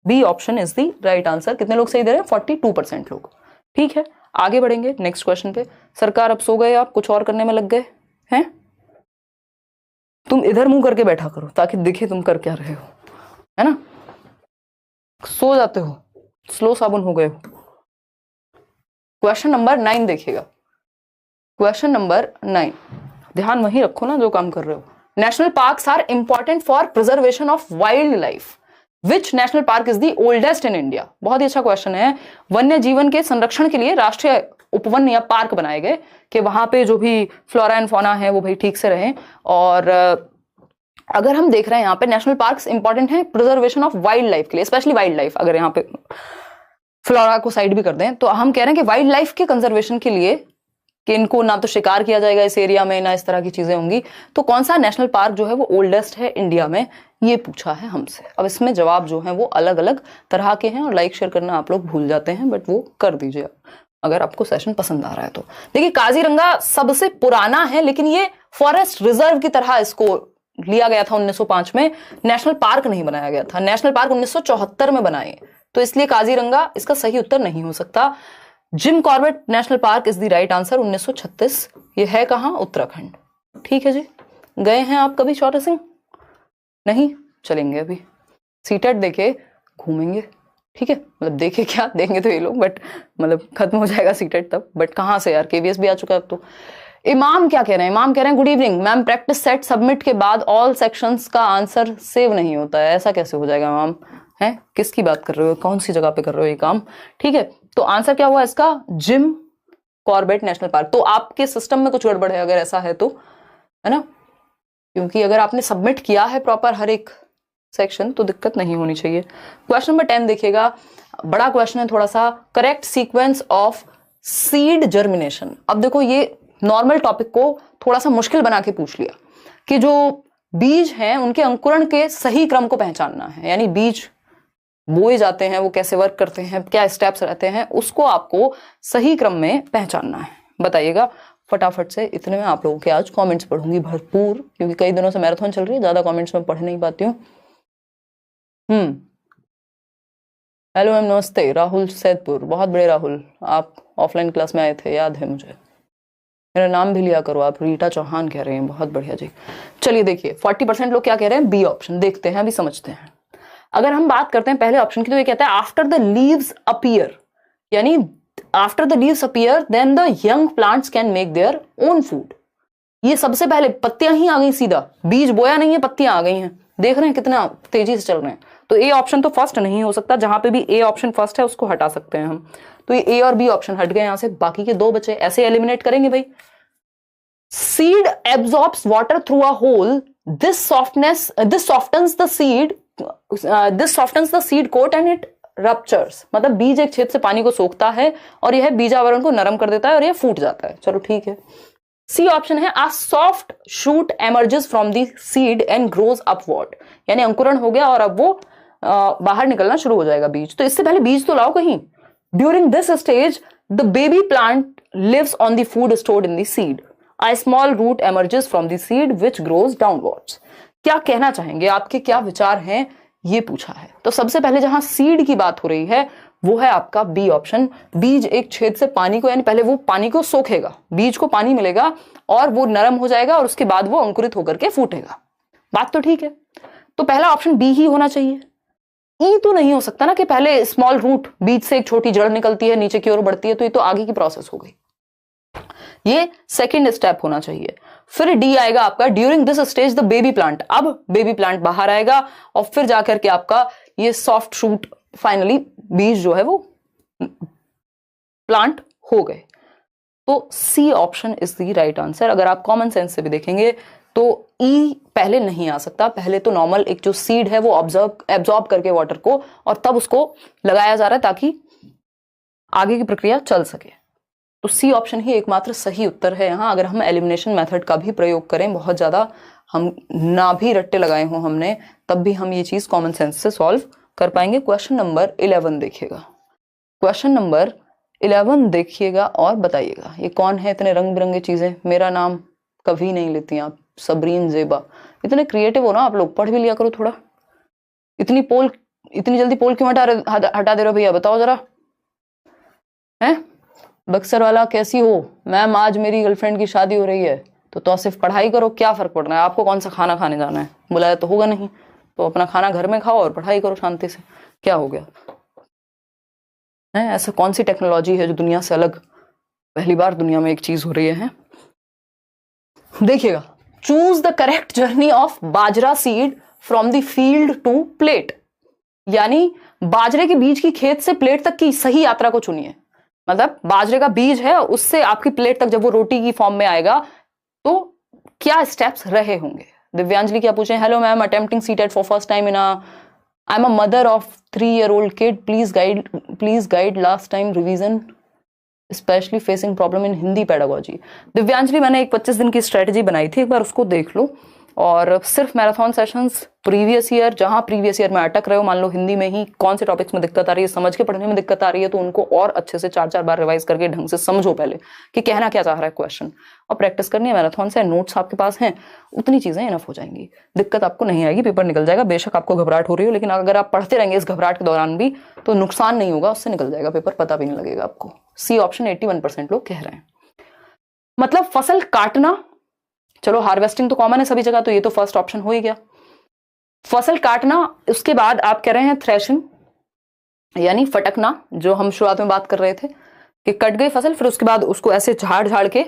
B option is the right answer. कितने लोग सही दे रहे हैं? 42% लोग, ठीक है। आगे बढ़ेंगे नेक्स्ट क्वेश्चन पे। सरकार अब सो गए, आप कुछ और करने में लग गए हैं? तुम इधर मुंह करके बैठा करो ताकि दिखे तुम कर क्या रहे हो, है ना। सो जाते हो, स्लो साबुन हो गए हो। क्वेश्चन नंबर 9 देखिएगा, क्वेश्चन नंबर 9, ध्यान वहीं रखो ना जो काम कर रहे हो, national parks are important for preservation of wildlife. Which national park is the oldest in India? बहुत ही अच्छा क्वेश्चन है। वन्य जीवन के संरक्षण के लिए राष्ट्रीय उपवन या पार्क बनाए गए कि वहां पे जो भी फ्लोरा एंड फौना है वो भाई ठीक से रहे। और अगर हम देख रहे हैं यहाँ पे नेशनल पार्क्स इंपॉर्टेंट है प्रिजर्वेशन ऑफ वाइल्ड लाइफ के लिए, स्पेशली वाइल्ड लाइफ, अगर यहाँ पे फ्लोरा को साइड भी कर दें तो हम कह रहे हैं कि वाइल्ड लाइफ के कंजर्वेशन के लिए कि इनको ना तो शिकार किया जाएगा इस एरिया में, ना इस तरह की चीजें होंगी, तो कौन सा नेशनल पार्क जो है वो ओल्डेस्ट है इंडिया में, ये पूछा है हमसे। अब इसमें जवाब जो है वो अलग अलग तरह के हैं और लाइक शेयर करना आप लोग भूल जाते हैं, बट वो कर दीजिए अगर आपको सेशन पसंद आ रहा है तो। देखिए काजीरंगा सबसे पुराना है, लेकिन ये फॉरेस्ट रिजर्व की तरह इसको लिया गया था 1905 में, नेशनल पार्क नहीं बनाया गया था। नेशनल पार्क 1974 में बनाए, तो इसलिए काजीरंगा इसका सही उत्तर नहीं हो सकता। Jim Corbett national park is the right answer, 1936। ये है कहां? उत्तराखंड। ठीक है जी। गए हैं आप कभी छोटे सिंह? नहीं चलेंगे अभी, सीटेट देखे घूमेंगे, ठीक है, मतलब देखे क्या देंगे तो ये लोग, बट मतलब खत्म हो जाएगा सीटेट तब, बट कहां से यार, केवीएस भी आ चुका है अब तो। इमाम क्या कह रहे हैं? इमाम कह रहे हैं good evening ma'am, practice set submit के बाद ऑल सेक्शंस का आंसर सेव नहीं होता है, ऐसा कैसे हो जाएगा इमाम? है किसकी बात कर रहे हो, कौन सी जगह पे कर रहे हो ये काम? ठीक है, तो आंसर क्या हुआ इसका? Jim Corbett national park. तो आपके सिस्टम में कुछ गड़बड़ है अगर ऐसा है तो, है ना, क्योंकि अगर आपने सबमिट किया है प्रॉपर हर एक सेक्शन तो दिक्कत नहीं होनी चाहिए। क्वेश्चन नंबर 10 देखिएगा, बड़ा क्वेश्चन है थोड़ा सा। Correct sequence of seed germination. अब देखो ये नॉर्मल टॉपिक को थोड़ा सा मुश्किल बना के पूछ लिया कि जो बीज हैं उनके अंकुरण के सही क्रम को पहचानना है, यानी बीज बोए जाते हैं वो कैसे वर्क करते हैं, क्या स्टेप्स रहते हैं, उसको आपको सही क्रम में पहचानना है। बताइएगा फटाफट से। इतने में आप लोगों के आज कमेंट्स पढ़ूंगी भरपूर, क्योंकि कई दिनों से मैराथन चल रही है, ज्यादा कमेंट्स में पढ़ नहीं पाती हूँ। हेलो मैम नमस्ते, राहुल सैदपुर। बहुत बड़े राहुल, आप ऑफलाइन क्लास में आए थे, याद है मुझे, मेरा नाम भी लिया करो आप। रीटा चौहान कह रहे हैं, बहुत बढ़िया जी। चलिए देखिए 40% लोग क्या कह रहे हैं? B option. देखते हैं अभी, समझते हैं। अगर हम बात करते हैं पहले ऑप्शन की तो ये कहता है आफ्टर द लीव्स अपीयर, यानी after the leaves appear then the young plants can make their own food. ये सबसे पहले पत्तियां ही आ गई, सीधा बीज बोया नहीं है, पत्तियां आ गई हैं। देख रहे हैं कितना तेजी से चल रहे हैं। तो ए ऑप्शन तो फर्स्ट नहीं हो सकता, जहां पे भी ए ऑप्शन फर्स्ट है उसको हटा सकते हैं हम। तो ये ए और बी ऑप्शन हट गए यहां से, बाकी के दो बचे, ऐसे एलिमिनेट करेंगे भाई। Seed absorbs water through a hole, this softens the seed coat and it ruptures. मतलब बीज एक छेद से पानी को सोखता है और यह बीजावरण को नरम कर देता है और यह फूट जाता है। चलो ठीक है। सी ऑप्शन है a soft shoot emerges from the seed and grows upward, यानी अंकुरण हो गया और अब वो बाहर निकलना शुरू हो जाएगा बीज। तो इससे पहले बीज तो लाओ कहीं। During this stage the baby plant lives on the food stored in the seed, a small root emerges from the seed which grows downwards। क्या कहना चाहेंगे, आपके क्या विचार हैं, ये पूछा है। तो सबसे पहले जहां सीड की बात हो रही है वो है आपका बी ऑप्शन। बीज एक छेद से पानी को, यानी पहले वो पानी को सोखेगा, बीज को पानी मिलेगा और वो नरम हो जाएगा और उसके बाद वो अंकुरित होकर के फूटेगा। बात तो ठीक है। तो पहला ऑप्शन बी ही होना चाहिए। ई तो नहीं हो सकता ना कि पहले स्मॉल रूट, बीज से एक छोटी जड़ निकलती है नीचे की ओर बढ़ती है, तो ये तो आगे की प्रोसेस हो गई। ये सेकेंड स्टेप होना चाहिए। फिर डी आएगा आपका during this stage the baby plant. अब बेबी प्लांट बाहर आएगा और फिर जाकर के आपका ये सॉफ्ट शूट, फाइनली बीज जो है वो प्लांट हो गए। तो C option is the right answer. अगर आप कॉमन सेंस से भी देखेंगे तो ई पहले नहीं आ सकता। पहले तो नॉर्मल एक जो सीड है वो एब्जॉर्ब करके वाटर को और तब उसको लगाया जा रहा है ताकि आगे की प्रक्रिया चल सके। तो सी ऑप्शन ही एकमात्र सही उत्तर है यहाँ। अगर हम एलिमिनेशन मेथड का भी प्रयोग करें, बहुत ज्यादा हम ना भी रट्टे लगाए हों हमने, तब भी हम ये चीज कॉमन सेंस से सॉल्व कर पाएंगे। क्वेश्चन नंबर 11 देखिएगा। क्वेश्चन नंबर 11 देखिएगा और बताइएगा ये कौन है, इतने रंग बिरंगे चीजें, मेरा नाम कभी नहीं लेती आप, सबरीन जेबा। इतने क्रिएटिव हो ना आप लोग, पढ़ भी लिया करो थोड़ा। इतनी जल्दी पोल क्यों हटा दे रहे हो भैया, बताओ जरा। है बक्सर वाला कैसी हो मैम, आज मेरी गर्लफ्रेंड की शादी हो रही है तो सिर्फ पढ़ाई करो, क्या फर्क पड़ रहा है आपको, कौन सा खाना खाने जाना है, बुलाया तो होगा नहीं, तो अपना खाना घर में खाओ और पढ़ाई करो शांति से, क्या हो गया है। ऐसा कौन सी टेक्नोलॉजी है जो दुनिया से अलग पहली बार दुनिया में एक चीज हो रही है। देखिएगा choose the correct journey of bajra seed from the field to plate, यानी बाजरे के बीज की खेत से प्लेट तक की सही यात्रा को चुनिए। मतलब बाजरे का बीज है, उससे आपकी प्लेट तक जब वो रोटी की फॉर्म में आएगा तो क्या स्टेप्स रहे होंगे। दिव्यांजलि क्या पूछे, hello ma'am, attempting CTET for first time in I am a mother of 3-year-old kid, please guide last time revision specially facing problem in Hindi pedagogy. Divyanjali, मैंने एक 25 दिन की स्ट्रेटेजी बनाई थी, एक बार उसको देख लो। और सिर्फ मैराथन सेशंस प्रीवियस ईयर, जहां प्रीवियस ईयर में अटक रहे हो, मान लो हिंदी में ही कौन से टॉपिक्स में दिक्कत आ रही है, समझ के पढ़ने में दिक्कत आ रही है, तो उनको और अच्छे से 4-4 बार रिवाइज करके ढंग से समझो पहले कि कहना क्या चाह रहा है क्वेश्चन, और प्रैक्टिस करनी है मैराथन से। नोट्स आपके पास हैं, उतनी चीजें इनफ हो जाएंगी, दिक्कत आपको नहीं आएगी, पेपर निकल जाएगा। बेशक आपको घबराहट हो रही हो, लेकिन अगर आप पढ़ते रहेंगे इस घबराहट के दौरान भी तो नुकसान नहीं होगा, उससे निकल जाएगा पेपर, पता भी नहीं लगेगा आपको। सी ऑप्शन 81% लोग कह रहे हैं। मतलब फसल काटना, चलो हार्वेस्टिंग तो कॉमन है सभी जगह, तो ये तो फर्स्ट ऑप्शन हो ही गया। फसल काटना, उसके बाद आप कह रहे हैं थ्रेशिंग यानी फटकना, जो हम शुरुआत में बात कर रहे थे कि कट गई फसल, फिर उसके बाद उसको ऐसे झाड़ झाड़ के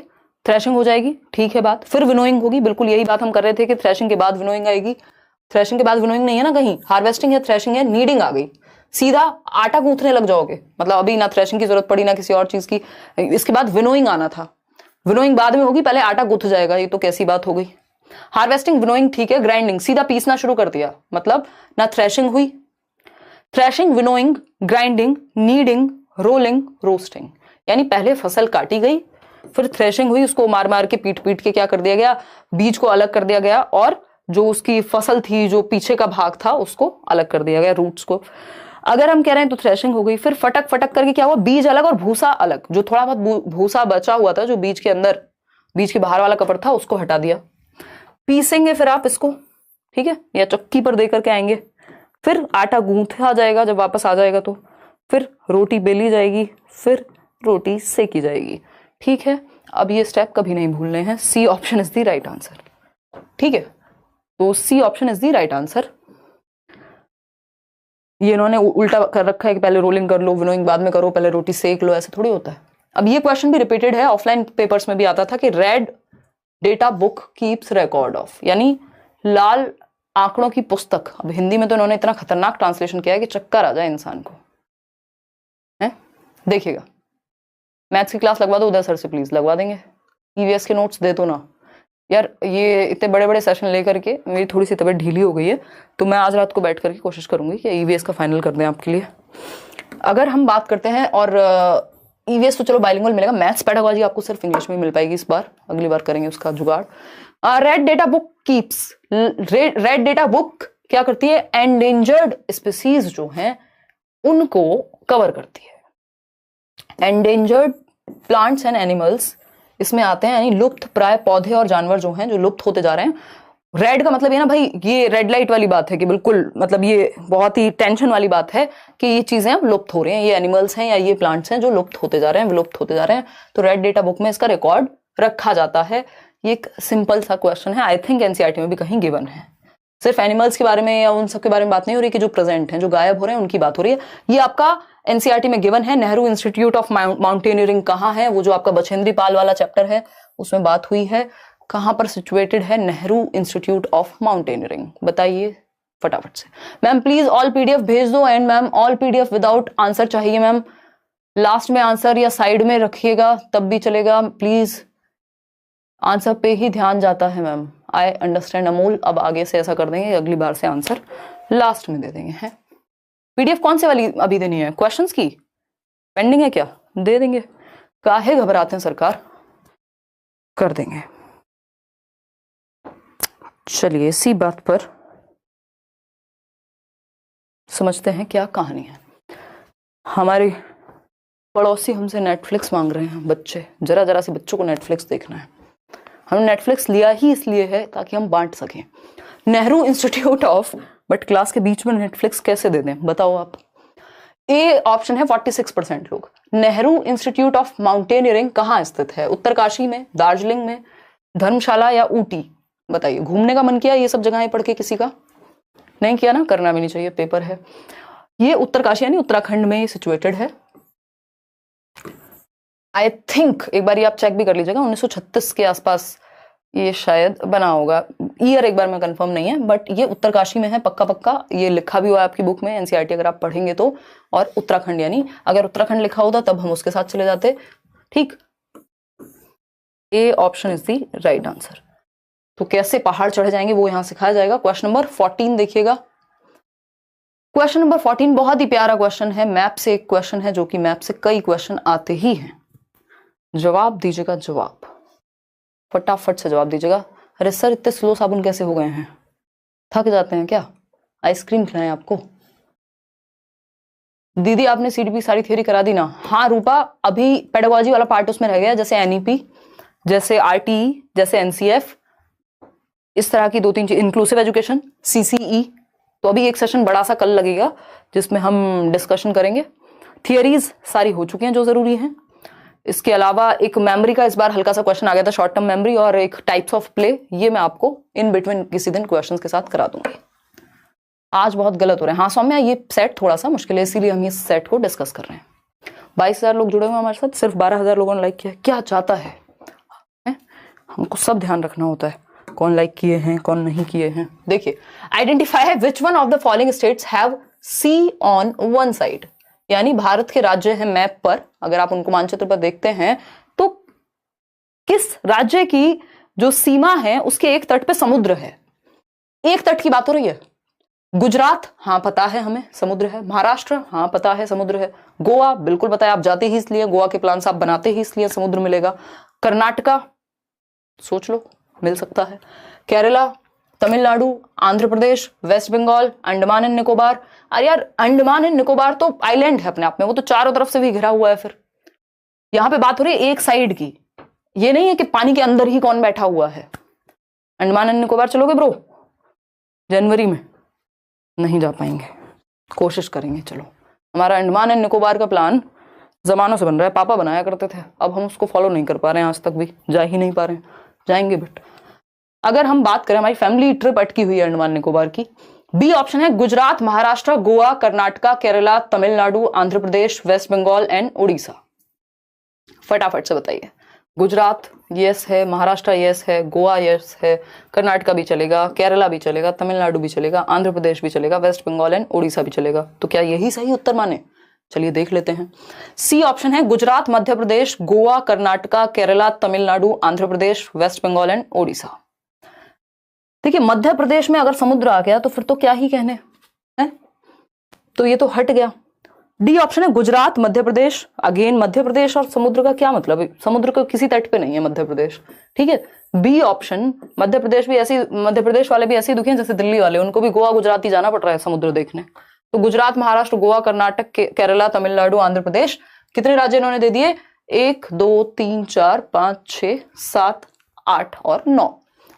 थ्रेशिंग हो जाएगी, ठीक है बात। फिर विनोइंग होगी, बिल्कुल यही बात हम कर रहे थे कि थ्रेशिंग के बाद विनोइंग आएगी। थ्रेशिंग के बाद विनोइंग नहीं है ना कहीं, हार्वेस्टिंग है, थ्रेशिंग है, नीडिंग आ गई, सीधा आटा गूंथने लग जाओगे। मतलब अभी ना थ्रेशिंग की जरूरत पड़ी ना किसी और चीज की, इसके बाद विनोइंग आना था। विनोइंग बाद में होगी, पहले आटा गुथ जाएगा, ये तो कैसी बात हो गई। हार्वेस्टिंग, विनोइंग ठीक है, ग्राइंडिंग सीधा पीसना शुरू कर दिया, मतलब ना थ्रेशिंग हुई। Threshing, winnowing, grinding, kneading, rolling, roasting, यानी पहले फसल काटी गई, फिर थ्रेशिंग हुई, उसको मार मार के पीट पीट के क्या कर दिया गया, बीज को अलग कर दिया गया, और जो उसकी फसल थी, जो पीछे का भाग था, उसको अलग कर दिया गया, रूट्स को। अगर हम कह रहे हैं तो थ्रेशिंग हो गई। फिर फटक फटक करके क्या हुआ, बीज अलग और भूसा अलग, जो थोड़ा बहुत भूसा बचा हुआ था, जो बीज के अंदर, बीज के बाहर वाला कवर था, उसको हटा दिया। पीसेंगे फिर आप इसको, ठीक है, या चक्की पर दे करके आएंगे, फिर आटा गूंथा जाएगा, जब वापस आ जाएगा तो फिर रोटी बेली जाएगी, फिर रोटी सेकी जाएगी, ठीक है। अब ये स्टेप कभी नहीं भूलने हैं। C option is the right answer, ठीक है। तो C option is the right answer. ये इन्होंने उल्टा कर रखा है कि पहले रोलिंग कर लो, विनोइंग बाद में करो, पहले रोटी सेक लो, ऐसे थोड़ी होता है। अब ये क्वेश्चन भी रिपीटेड है, ऑफलाइन पेपर्स में भी आता था कि red data book keeps record of, यानी लाल आंकड़ों की पुस्तक। अब हिंदी में तो इन्होंने इतना खतरनाक ट्रांसलेशन किया है कि चक्कर आ जाए इंसान को, है। देखिएगा, मैथ्स की क्लास लगवा दो उदय सर से, प्लीज लगवा देंगे। ईवीएस के नोट्स दे दो ना यार, ये इतने बड़े बड़े सेशन लेकर के मेरी थोड़ी सी तबीयत ढीली हो गई है, तो मैं आज रात को बैठ करके कोशिश करूंगी कि ईवीएस का फाइनल कर दें आपके लिए। अगर हम बात करते हैं, और ईवीएस तो चलो बाइलिंगुअल मिलेगा, मैथ्स पेडागोजी आपको सिर्फ इंग्लिश में मिल पाएगी इस बार, अगली बार करेंगे उसका जुगाड़। Red data book keeps, red data book क्या करती है, एंडेंजर्ड स्पीसीज जो हैं उनको कवर करती है। एंडेंजर्ड प्लांट्स एंड एनिमल्स इसमें आते हैं, यानी लुप्त प्राय पौधे और जानवर जो हैं, जो लुप्त होते जा रहे हैं। रेड का मतलब ये ना भाई, ये रेड लाइट वाली बात है कि बिल्कुल, मतलब ये बहुत ही टेंशन वाली बात है कि ये चीजें अब लुप्त हो रही हैं, ये एनिमल्स हैं या ये प्लांट्स हैं जो लुप्त होते जा रहे हैं, विलुप्त होते जा रहे हैं। तो रेड डेटा बुक में इसका रिकॉर्ड रखा जाता है। ये एक सिंपल सा क्वेश्चन है, आई थिंक एनसीईआरटी में भी कहीं गिवन है। सिर्फ एनिमल्स के बारे में या उन सब के बारे में बात नहीं हो रही कि जो प्रेजेंट हैं, जो गायब हो रहे हैं, उनकी बात हो रही है। ये आपका एनसीईआरटी में गिवन है। नेहरू इंस्टीट्यूट ऑफ माउंटेनियरिंग कहाँ है, वो जो आपका बछेंद्री पाल वाला चैप्टर है उसमें बात हुई है। कहां पर सिचुएटेड है नेहरू इंस्टीट्यूट ऑफ माउंटेनियरिंग, बताइए फटाफट से। मैम प्लीज ऑल पीडीएफ भेज दो, and ma'am all PDF without answer चाहिए मैम, लास्ट में आंसर या साइड में रखिएगा तब भी चलेगा, प्लीज आंसर पे ही ध्यान जाता है मैम। आई अंडरस्टैंड अमोल, अब आगे से ऐसा कर देंगे, अगली बार से आंसर लास्ट में दे देंगे। है पीडीएफ कौन से वाली अभी देनी है, क्वेश्चंस की पेंडिंग है क्या, दे देंगे, काहे घबराते हैं सरकार, कर देंगे। चलिए इसी बात पर समझते हैं क्या कहानी है। हमारे पड़ोसी हमसे नेटफ्लिक्स मांग रहे हैं, बच्चे, जरा जरा से बच्चों को नेटफ्लिक्स देखना है। हमने नेटफ्लिक्स लिया ही इसलिए है ताकि हम बांट सकें। Nehru institute of, but class के बीच में नेटफ्लिक्स कैसे दे दें बताओ आप। ए ऑप्शन है 46% लोग। नेहरू इंस्टीट्यूट ऑफ माउंटेनियरिंग कहाँ स्थित है, उत्तरकाशी में, दार्जिलिंग में, धर्मशाला या ऊटी, बताइए। घूमने का मन किया ये सब जगहें पढ़ के किसी का, नहीं किया ना, करना भी नहीं चाहिए, पेपर है। ये उत्तरकाशी यानी उत्तराखंड में सिचुएटेड है। आई थिंक एक बार ये आप चेक भी कर लीजिएगा, 1936 के आसपास ये शायद बना होगा, ईयर एक बार में कंफर्म नहीं है, बट ये उत्तरकाशी में है पक्का पक्का, ये लिखा भी हुआ है आपकी बुक में एनसीईआरटी अगर आप पढ़ेंगे तो। और उत्तराखंड, यानी अगर उत्तराखंड लिखा होता तब हम उसके साथ चले जाते। ठीक, A option is the right answer. तो कैसे पहाड़ चढ़े जाएंगे वो यहां सिखाया जाएगा। क्वेश्चन नंबर 14 देखिएगा। क्वेश्चन नंबर 14 बहुत ही प्यारा क्वेश्चन है, मैप से एक क्वेश्चन है, जो कि मैप से कई क्वेश्चन आते ही हैं। जवाब दीजिएगा, जवाब फटाफट से जवाब दीजिएगा। अरे सर इतने स्लो साबुन कैसे हो गए हैं, थक जाते हैं क्या? आइसक्रीम खिलाएं आपको? दीदी आपने सीडीपी सारी थ्योरी करा दी ना? हाँ रूपा, अभी पेडागोजी वाला पार्ट उसमें रह गया, जैसे एनईपी, जैसे आरटीई, जैसे एनसीएफ, इस तरह की 2-3 चीज, इंक्लूसिव एजुकेशन, सीसीई। तो अभी एक सेशन बड़ा सा कल लगेगा जिसमें हम डिस्कशन करेंगे। थियरीज सारी हो चुकी हैं जो जरूरी हैं। इसके अलावा एक मेमोरी का इस बार हल्का सा क्वेश्चन आ गया था, शॉर्ट टर्म मेमोरी, और एक टाइप्स ऑफ प्ले, ये मैं आपको इन बिटवीन किसी दिन क्वेश्चंस के साथ करा दूंगी। आज बहुत गलत हो रहे हैं। हाँ सौम्या, ये सेट थोड़ा सा मुश्किल है, इसीलिए हम इस सेट को डिस्कस कर रहे हैं। 22,000 लोग जुड़े हुए हैं हमारे साथ, सिर्फ 12,000 लोगों ने लाइक किया। क्या चाहता है? हमको सब ध्यान रखना होता है, कौन लाइक किए हैं कौन नहीं किए हैं। देखिए, identify which one of the following states have sea on one side, यानी भारत के राज्य हैं मैप पर, अगर आप उनको मानचित्र पर देखते हैं तो किस राज्य की जो सीमा है उसके एक तट पे समुद्र है। एक तट की बात हो रही है। गुजरात, हाँ पता है हमें समुद्र है। महाराष्ट्र, हाँ पता है समुद्र है। गोवा, बिल्कुल पता है, आप जाते ही इसलिए, गोवा के प्लान आप बनाते ही इसलिए समुद्र मिलेगा। कर्नाटका, सोच लो, मिल सकता है। Kerala, Tamil Nadu, Andhra Pradesh, waste Bengal, Andaman and Nicobar. अरे यार, अंडमान एंड निकोबार तो आइलैंड है अपने आप में, वो तो चारों तरफ से भी घिरा हुआ है। फिर यहां पे बात हो रही है एक साइड की, ये नहीं है कि पानी के अंदर ही कौन बैठा हुआ है। अंडमान एंड निकोबार चलोगे ब्रो? जनवरी में नहीं जा पाएंगे, कोशिश करेंगे। चलो, हमारा अंडमान एंड निकोबार का प्लान जमानों से बन रहा है, पापा बनाया करते थे, अब हम उसको फॉलो नहीं कर पा रहे हैं, आज तक भी जा ही नहीं पा रहे हैं। जाएंगे, बट अगर हम बात करें, हमारी फैमिली ट्रिप अटकी हुई है अंडमान निकोबार की। बी ऑप्शन है गुजरात, महाराष्ट्र, गोवा, कर्नाटका, केरला, तमिलनाडु, आंध्र प्रदेश, वेस्ट बंगाल एंड उड़ीसा। फटाफट से बताइए। गुजरात यस है, महाराष्ट्र यस है, गोवा यस है, कर्नाटका भी चलेगा, केरला भी चलेगा, तमिलनाडु भी चलेगा, आंध्र प्रदेश भी चलेगा, वेस्ट बंगाल एंड उड़ीसा भी चलेगा। तो क्या यही सही उत्तर माने? चलिए देख लेते हैं। सी ऑप्शन है गुजरात, मध्य प्रदेश, गोवा, कर्नाटका, केरला, तमिलनाडु, आंध्र प्रदेश, वेस्ट बंगाल एंड उड़ीसा। देखिए, मध्य प्रदेश में अगर समुद्र आ गया तो फिर तो क्या ही कहने है, तो ये तो हट गया। डी ऑप्शन है गुजरात, मध्य प्रदेश। अगेन मध्य प्रदेश और समुद्र का क्या मतलब है? समुद्र को किसी तट पे नहीं है मध्य प्रदेश, ठीक है। बी ऑप्शन, मध्य प्रदेश भी ऐसी, मध्य प्रदेश वाले भी ऐसे ही दुखी हैं जैसे दिल्ली वाले, उनको भी गोवा गुजरात ही जाना पड़ रहा है समुद्र देखने। तो गुजरात, महाराष्ट्र, गोवा, कर्नाटक, केरला, तमिलनाडु, आंध्र प्रदेश, कितने राज्य इन्होंने दे दिए? 1 2 3 4 5 6 7 8 और 9।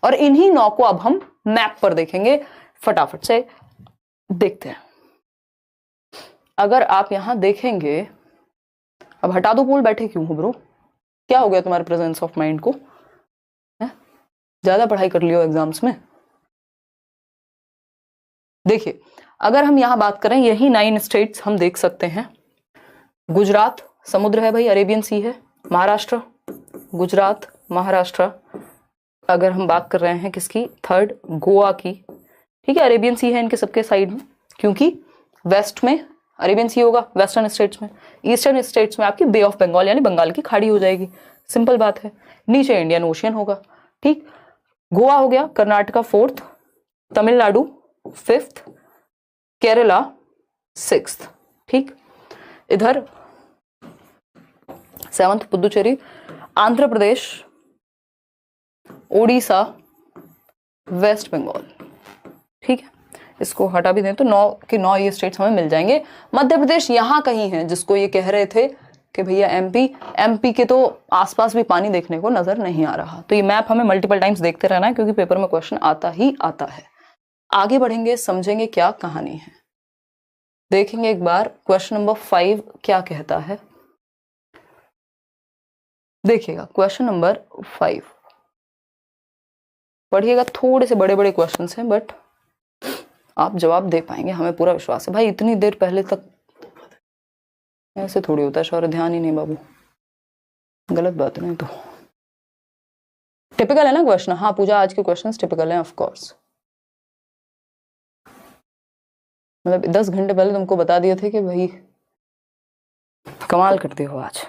और इन्हीं 9 को अब हम मैप पर देखेंगे। फटाफट से देखते हैं। अगर आप यहां देखेंगे, अब हटा दो पोल, बैठे क्यों हो ब्रो? क्या हो गया तुम्हारे प्रेजेंस ऑफ माइंड को? ज्यादा पढ़ाई कर लियो एग्जाम्स में? देखिए, अगर हम यहां बात करें, यही 9 स्टेट्स हम देख सकते हैं। गुजरात समुद्र है भाई, अरेबियन सी है। महाराष्ट्र, गुजरात, महाराष्ट्र। अगर हम बात कर रहे हैं किसकी? थर्ड, गोवा की, ठीक है, अरेबियन सी है इनके सबके साइड में, क्योंकि वेस्ट में अरेबियन सी होगा, वेस्टर्न स्टेट्स में। ईस्टर्न स्टेट्स में आपकी बे ऑफ बंगाल यानी बंगाल की खाड़ी हो जाएगी, सिंपल बात है। नीचे इंडियन ओशियन होगा, ठीक। गोवा हो गया, Karnataka 4th, Tamil Nadu 5th, Kerala 6th, ठीक। इधर 7th पुदुचेरी, आंध्र प्रदेश, ओडिशा, वेस्ट बंगाल, ठीक है। इसको हटा भी दें तो 9 के 9 ये स्टेट्स हमें मिल जाएंगे। मध्य प्रदेश यहां कहीं है, जिसको ये कह रहे थे कि भैया एमपी के तो आसपास भी पानी देखने को नजर नहीं आ रहा। तो ये मैप हमें मल्टीपल टाइम्स देखते रहना है, क्योंकि पेपर में क्वेश्चन आता ही आता है। आगे बढ़ेंगे, समझेंगे क्या कहानी है। देखेंगे एक बार क्वेश्चन नंबर 5 क्या कहता है। देखिएगा क्वेश्चन नंबर 5, पढ़िएगा, थोड़े से बड़े बड़े क्वेश्चंस हैं, बट आप जवाब दे पाएंगे, हमें पूरा विश्वास है। भाई इतनी देर पहले तक ऐसे थोड़ी होता है शौर्य, ध्यान ही नहीं बाबू, गलत बात नहीं। तो टिपिकल है ना क्वेश्चन? हाँ पूजा, आज के क्वेश्चंस टिपिकल हैं ऑफ कोर्स। मतलब 10 घंटे पहले तुमको बता दिए थे कि भाई कमाल करते हो आज।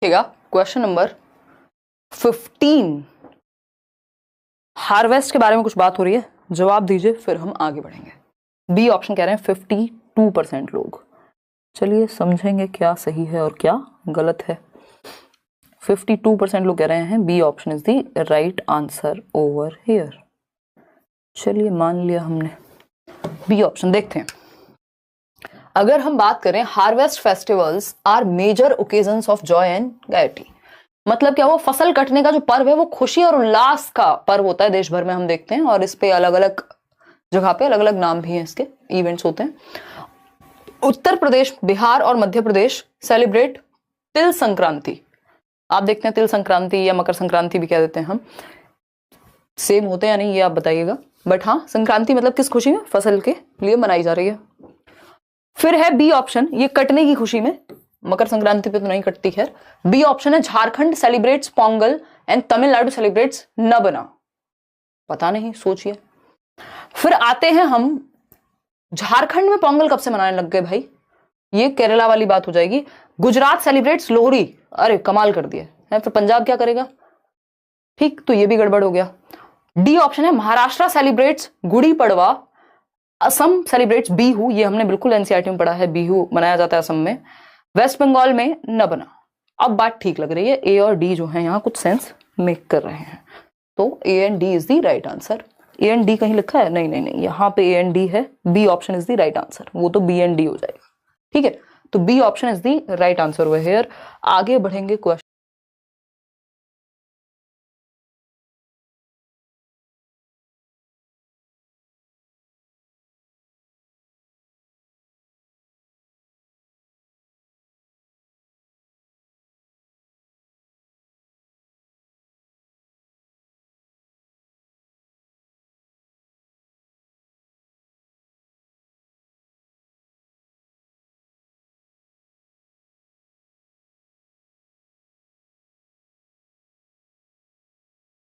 क्वेश्चन नंबर 15, हार्वेस्ट के बारे में कुछ बात हो रही है, जवाब दीजिए फिर हम आगे बढ़ेंगे। बी ऑप्शन कह रहे हैं 52% लोग। चलिए समझेंगे क्या सही है और क्या गलत है। 52% लोग कह रहे हैं B option is the right answer over here. चलिए मान लिया हमने बी ऑप्शन। देखते हैं, अगर हम बात करें harvest festivals are major occasions of joy and gaiety, मतलब क्या, वो फसल कटने का जो पर्व है वो खुशी और उल्लास का पर्व होता है देश भर में, हम देखते हैं, और इस पे अलग अलग जगह पे अलग अलग नाम भी हैं, इसके इवेंट्स होते हैं। उत्तर प्रदेश, बिहार और मध्य प्रदेश सेलिब्रेट तिल संक्रांति। आप देखते हैं तिल संक्रांति या मकर संक्रांति भी कह देते हैं हम, सेम होते हैं या नहीं ये आप बताइएगा, बट हाँ संक्रांति मतलब किस खुशी में, फसल के लिए मनाई जा रही है। फिर है बी ऑप्शन, ये कटने की खुशी में, मकर संक्रांति पे तो नहीं कटती खैर। बी ऑप्शन है Jharkhand celebrates Pongal and Tamil Nadu celebrates Nabanna. पता नहीं, सोचिए। फिर आते हैं हम, झारखंड में पोंगल कब से मनाने लग गए भाई, ये केरला वाली बात हो जाएगी। गुजरात सेलिब्रेट्स लोहड़ी, अरे कमाल कर दिए है, फिर पंजाब क्या करेगा? ठीक, तो ये भी गड़बड़ हो गया। डी ऑप्शन है महाराष्ट्र सेलिब्रेट्स गुड़ी पड़वा, असम सेलिब्रेट्स बिहू, ये हमने बिल्कुल एनसीईआरटी में पढ़ा है, बिहू मनाया जाता है असम में। वेस्ट बंगाल में न बना। अब बात ठीक लग रही है, ए और डी जो है यहाँ कुछ सेंस मेक कर रहे हैं, तो A and D is the right answer. A and D कहीं लिखा है? नहीं नहीं नहीं, यहाँ पे ए एंड डी है, B option is the right answer, वो तो बी एंड डी हो जाएगा। ठीक है, तो B option is the right answer over here. आगे बढ़ेंगे क्वेश्चन